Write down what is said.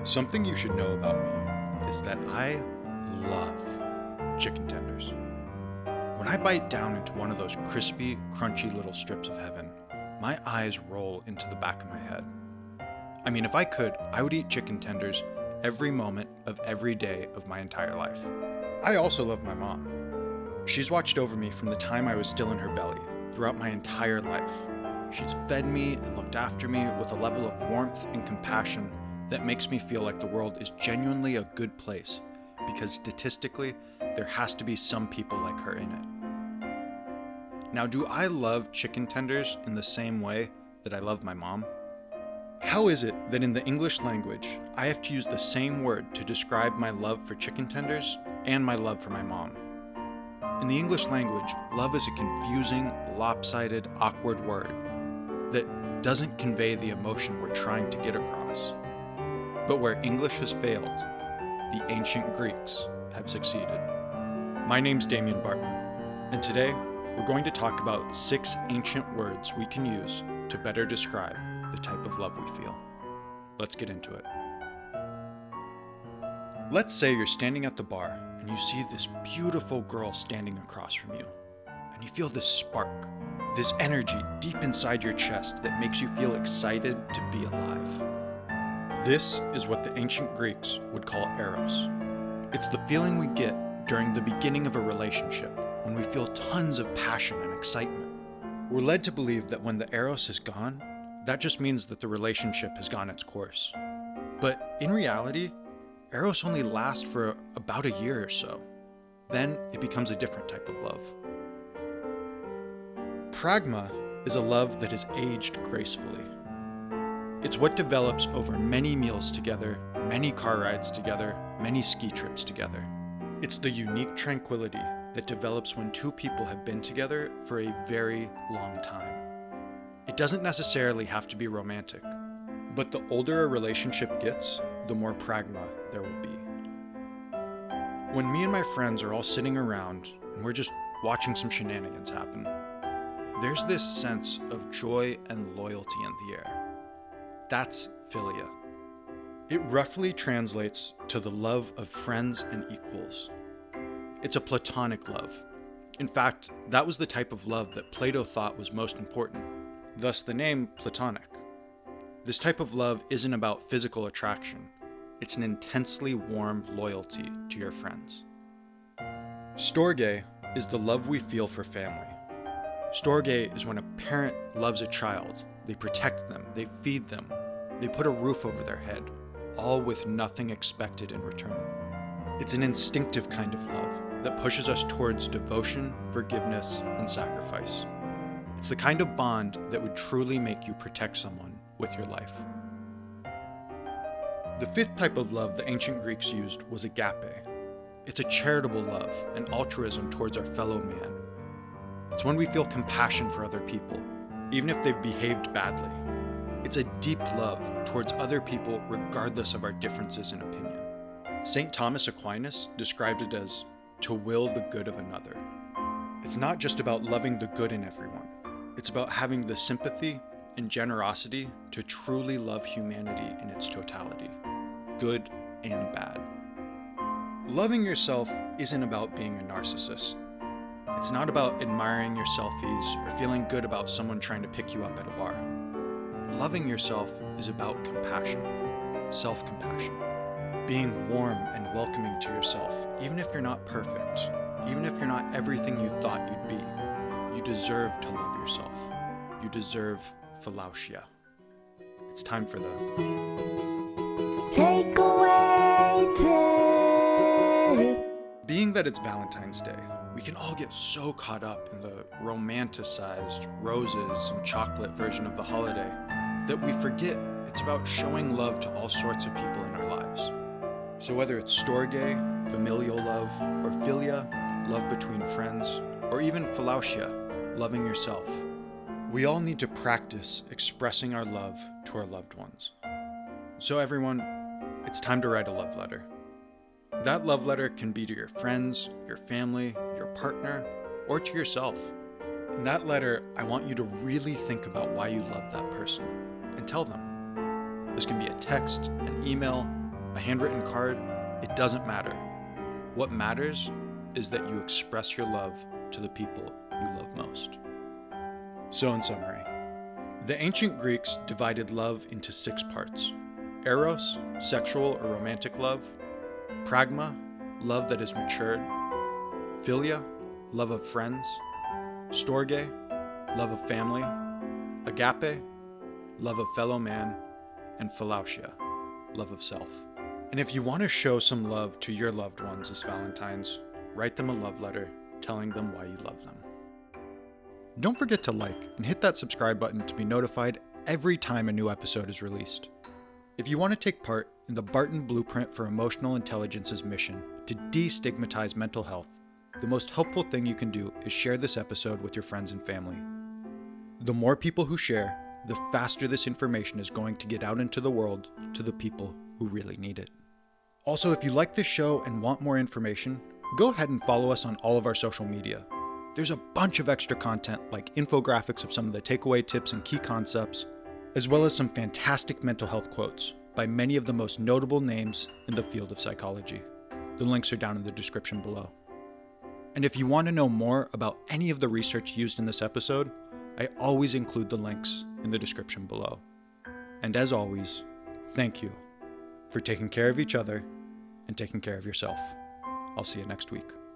Something you should know about me is that I love chicken tenders. When I bite down into one of those crispy, crunchy little strips of heaven, my eyes roll into the back of my head. I mean, if I could, I would eat chicken tenders every moment of every day of my entire life. I also love my mom. She's watched over me from the time I was still in her belly, throughout my entire life. She's fed me and looked after me with a level of warmth and compassion that makes me feel like the world is genuinely a good place, because statistically, there has to be some people like her in it. Now, do I love chicken tenders in the same way that I love my mom? How is it that in the English language, I have to use the same word to describe my love for chicken tenders and my love for my mom? In the English language, love is a confusing, lopsided, awkward word that doesn't convey the emotion we're trying to get across. But where English has failed, the ancient Greeks have succeeded. My name's Damian Barton, and today we're going to talk about 6 ancient words we can use to better describe the type of love we feel. Let's get into it. Let's say you're standing at the bar and you see this beautiful girl standing across from you, and you feel this spark, this energy deep inside your chest that makes you feel excited to be alive. This is what the ancient Greeks would call Eros. It's the feeling we get during the beginning of a relationship, when we feel tons of passion and excitement. We're led to believe that when the Eros is gone, that just means that the relationship has gone its course. But in reality, Eros only lasts for about a year or so. Then it becomes a different type of love. Pragma is a love that is aged gracefully. It's what develops over many meals together, many car rides together, many ski trips together. It's the unique tranquility that develops when two people have been together for a very long time. It doesn't necessarily have to be romantic, but the older a relationship gets, the more pragma there will be. When me and my friends are all sitting around and we're just watching some shenanigans happen, there's this sense of joy and loyalty in the air. That's Philia. It roughly translates to the love of friends and equals. It's a platonic love. In fact, that was the type of love that Plato thought was most important, thus the name Platonic. This type of love isn't about physical attraction. It's an intensely warm loyalty to your friends. Storge is the love we feel for family. Storge is when a parent loves a child. They protect them, they feed them, they put a roof over their head, all with nothing expected in return. It's an instinctive kind of love that pushes us towards devotion, forgiveness, and sacrifice. It's the kind of bond that would truly make you protect someone with your life. The 5th type of love the ancient Greeks used was Agape. It's a charitable love and altruism towards our fellow man. It's when we feel compassion for other people, even if they've behaved badly. It's a deep love towards other people regardless of our differences in opinion. St. Thomas Aquinas described it as to will the good of another. It's not just about loving the good in everyone. It's about having the sympathy and generosity to truly love humanity in its totality, good and bad. Loving yourself isn't about being a narcissist. It's not about admiring your selfies or feeling good about someone trying to pick you up at a bar. Loving yourself is about compassion, self-compassion, being warm and welcoming to yourself, even if you're not perfect, even if you're not everything you thought you'd be. You deserve to love yourself. You deserve Philautia. It's time for the takeaway tip. Being that it's Valentine's Day, we can all get so caught up in the romanticized roses and chocolate version of the holiday that we forget it's about showing love to all sorts of people in our lives. So whether it's Storge, familial love, or Philia, love between friends, or even Philautia, loving yourself, we all need to practice expressing our love to our loved ones. So everyone, it's time to write a love letter. That love letter can be to your friends, your family, your partner, or to yourself. In that letter, I want you to really think about why you love that person and tell them. This can be a text, an email, a handwritten card, it doesn't matter. What matters is that you express your love to the people you love most. So in summary, the ancient Greeks divided love into 6 parts. Eros, sexual or romantic love. Pragma, love that is matured. Philia, love of friends. Storge, love of family. Agape, love of fellow man. And Philautia, love of self. And if you want to show some love to your loved ones this Valentine's, write them a love letter telling them why you love them. Don't forget to like and hit that subscribe button to be notified every time a new episode is released. If you want to take part in the Barton Blueprint for Emotional Intelligence's mission to destigmatize mental health, the most helpful thing you can do is share this episode with your friends and family. The more people who share, the faster this information is going to get out into the world to the people who really need it. Also, if you like this show and want more information, go ahead and follow us on all of our social media. There's a bunch of extra content like infographics of some of the takeaway tips and key concepts, as well as some fantastic mental health quotes by many of the most notable names in the field of psychology. The links are down in the description below. And if you want to know more about any of the research used in this episode, I always include the links in the description below. And as always, thank you for taking care of each other and taking care of yourself. I'll see you next week.